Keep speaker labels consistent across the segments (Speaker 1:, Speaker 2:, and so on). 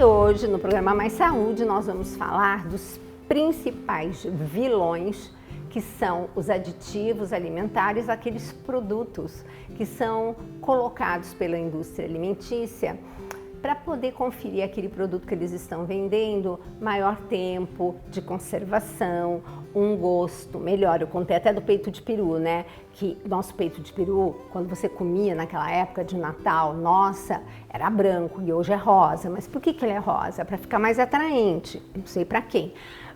Speaker 1: E hoje, no programa Mais Saúde, nós vamos falar dos principais vilões que são os aditivos alimentares, aqueles produtos que são colocados pela indústria alimentícia para poder conferir aquele produto que eles estão vendendo, maior tempo de conservação, um gosto melhor. Eu contei até do peito de peru, né? Que nosso peito de peru, quando você comia naquela época de Natal, nossa, era branco e hoje é rosa. Mas por que ele é rosa? Para ficar mais atraente, não sei para quem.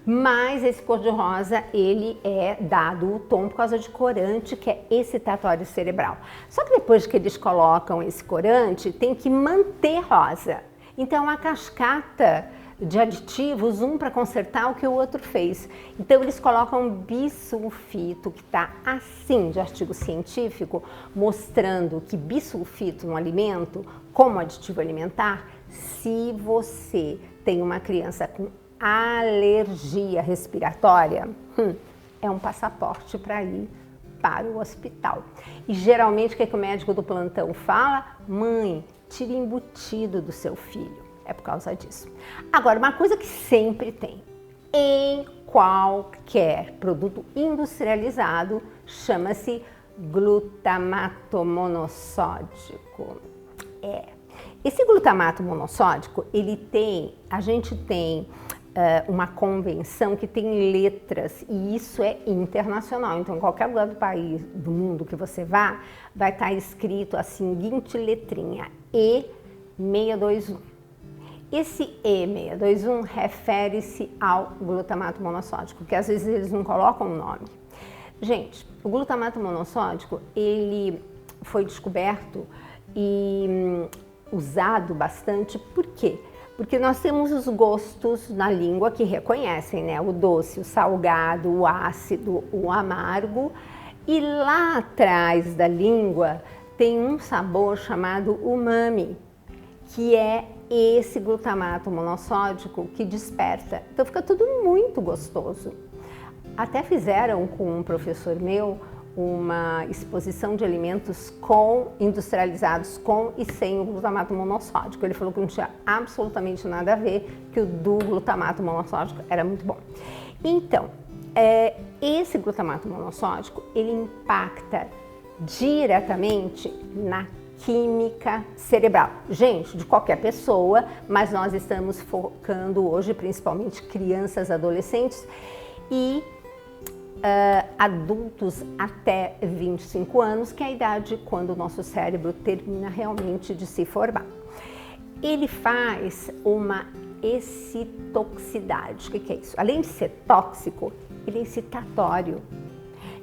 Speaker 1: Mas esse cor-de-rosa, ele é dado o tom por causa de corante, que é excitatório cerebral. Só que depois que eles colocam esse corante, tem que manter rosa. Então, uma cascata de aditivos, um para consertar o que o outro fez. Então, eles colocam bisulfito, que está assim de artigo científico, mostrando que bisulfito no alimento, como aditivo alimentar, se você tem uma criança com alergia respiratória, é um passaporte para ir para o hospital. E geralmente o que o médico do plantão fala? Mãe, tire embutido do seu filho. É por causa disso. Agora, uma coisa que sempre tem em qualquer produto industrializado chama-se glutamato monossódico. Esse glutamato monossódico, a gente tem uma convenção que tem letras e isso é internacional. Então, em qualquer lugar do país, do mundo que você vá, vai estar escrito a seguinte letrinha, E621. Esse E621 refere-se ao glutamato monossódico, que às vezes eles não colocam o nome. Gente, o glutamato monossódico, ele foi descoberto e usado bastante, por quê? Porque nós temos os gostos na língua que reconhecem, né? O doce, o salgado, o ácido, o amargo. E lá atrás da língua tem um sabor chamado umami, que é esse glutamato monossódico que desperta. Então fica tudo muito gostoso. Até fizeram com um professor meu uma exposição de alimentos industrializados com e sem o glutamato monossódico. Ele falou que não tinha absolutamente nada a ver, que o do glutamato monossódico era muito bom. Então, esse glutamato monossódico, ele impacta diretamente na química cerebral. Gente, de qualquer pessoa, mas nós estamos focando hoje principalmente crianças, adolescentes e adultos até 25 anos, que é a idade quando o nosso cérebro termina realmente de se formar. Ele faz uma excitoxicidade. O que é isso? Além de ser tóxico, ele é excitatório.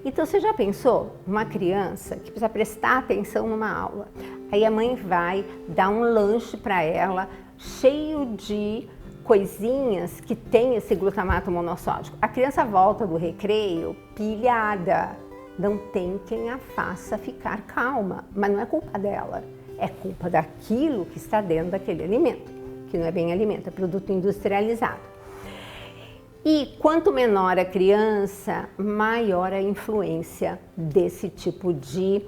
Speaker 1: Então, você já pensou uma criança que precisa prestar atenção numa aula? Aí a mãe vai dar um lanche para ela cheio de coisinhas que tem esse glutamato monossódico. A criança volta do recreio pilhada. Não tem quem a faça ficar calma, mas não é culpa dela. É culpa daquilo que está dentro daquele alimento, que não é bem alimento, é produto industrializado. E quanto menor a criança, maior a influência desse tipo de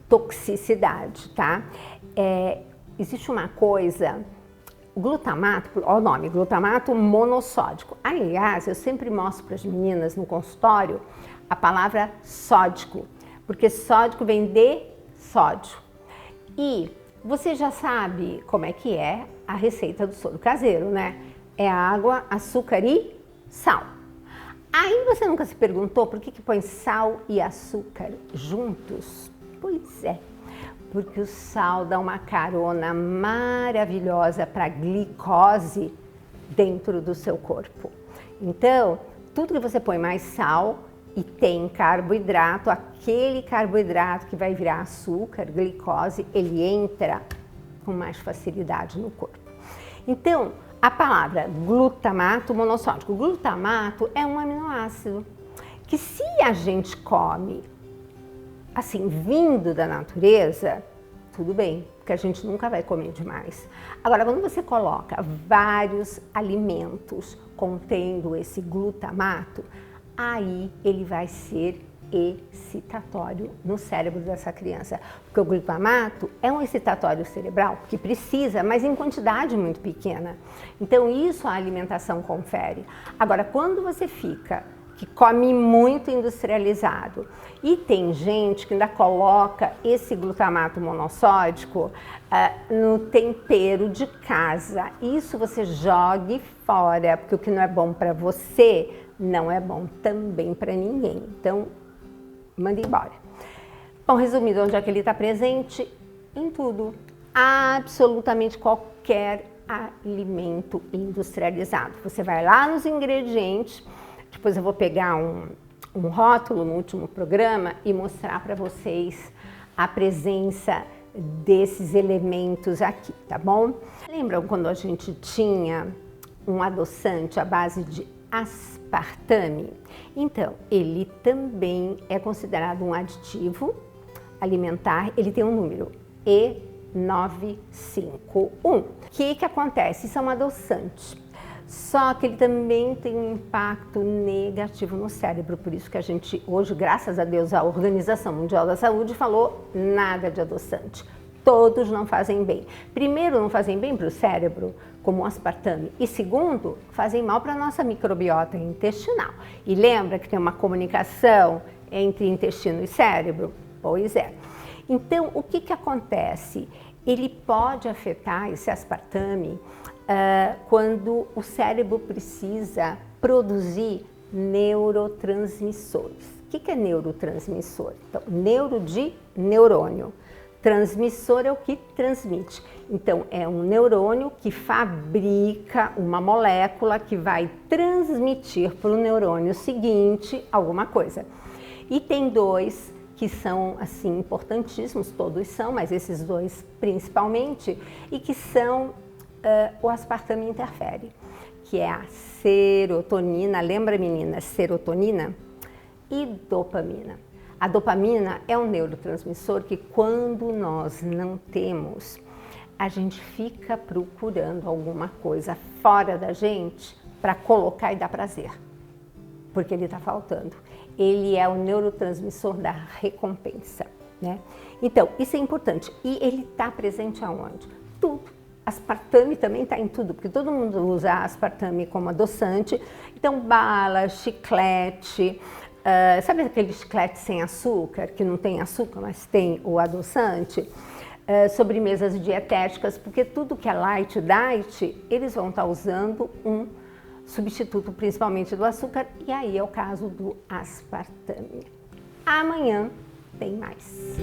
Speaker 1: toxicidade, tá? Existe uma coisa, o glutamato, olha o nome, glutamato monossódico. Aliás, eu sempre mostro para as meninas no consultório a palavra sódico, porque sódico vem de sódio. E você já sabe como é que é a receita do soro caseiro, né? É água, açúcar e sal. Aí você nunca se perguntou por que põe sal e açúcar juntos? Pois é, porque o sal dá uma carona maravilhosa para a glicose dentro do seu corpo. Então, tudo que você põe mais sal e tem carboidrato, aquele carboidrato que vai virar açúcar, glicose, ele entra com mais facilidade no corpo. Então, a palavra glutamato monossódico. Glutamato é um aminoácido que, se a gente come assim, vindo da natureza, tudo bem, porque a gente nunca vai comer demais. Agora, quando você coloca vários alimentos contendo esse glutamato, aí ele vai ser excitatório no cérebro dessa criança, porque o glutamato é um excitatório cerebral que precisa, mas em quantidade muito pequena. Então isso a alimentação confere. Agora, quando você que come muito industrializado e tem gente que ainda coloca esse glutamato monossódico no tempero de casa, isso você jogue fora, porque o que não é bom para você não é bom também para ninguém. Então, manda embora. Bom, resumindo, onde é que ele está presente? Em tudo. Absolutamente qualquer alimento industrializado. Você vai lá nos ingredientes, depois eu vou pegar um rótulo no último programa e mostrar para vocês a presença desses elementos aqui, tá bom? Lembram quando a gente tinha um adoçante à base de aspartame? Então, ele também é considerado um aditivo alimentar, ele tem um número E951. O que acontece? Isso é um adoçante, só que ele também tem um impacto negativo no cérebro, por isso que a gente hoje, graças a Deus, a Organização Mundial da Saúde falou nada de adoçante. Todos não fazem bem. Primeiro, não fazem bem para o cérebro, como o aspartame, e segundo, fazem mal para a nossa microbiota intestinal. E lembra que tem uma comunicação entre intestino e cérebro? Pois é. Então, o que acontece? Ele pode afetar esse aspartame quando o cérebro precisa produzir neurotransmissores. O que é neurotransmissor? Então, neuro de neurônio. Transmissor é o que transmite. Então, é um neurônio que fabrica uma molécula que vai transmitir para o neurônio seguinte alguma coisa. E tem dois que são, assim, importantíssimos, todos são, mas esses dois principalmente, e que são, o aspartame interfere, que é a serotonina, lembra meninas, serotonina e dopamina. A dopamina é um neurotransmissor que quando nós não temos, a gente fica procurando alguma coisa fora da gente para colocar e dar prazer, porque ele está faltando. Ele é o neurotransmissor da recompensa, né? Então, isso é importante. E ele está presente aonde? Tudo. Aspartame também está em tudo, porque todo mundo usa aspartame como adoçante. Então, bala, chiclete, sabe aquele chiclete sem açúcar, que não tem açúcar, mas tem o adoçante? Sobremesas dietéticas, porque tudo que é light diet, eles vão estar usando um substituto principalmente do açúcar, e aí é o caso do aspartame. Amanhã tem mais.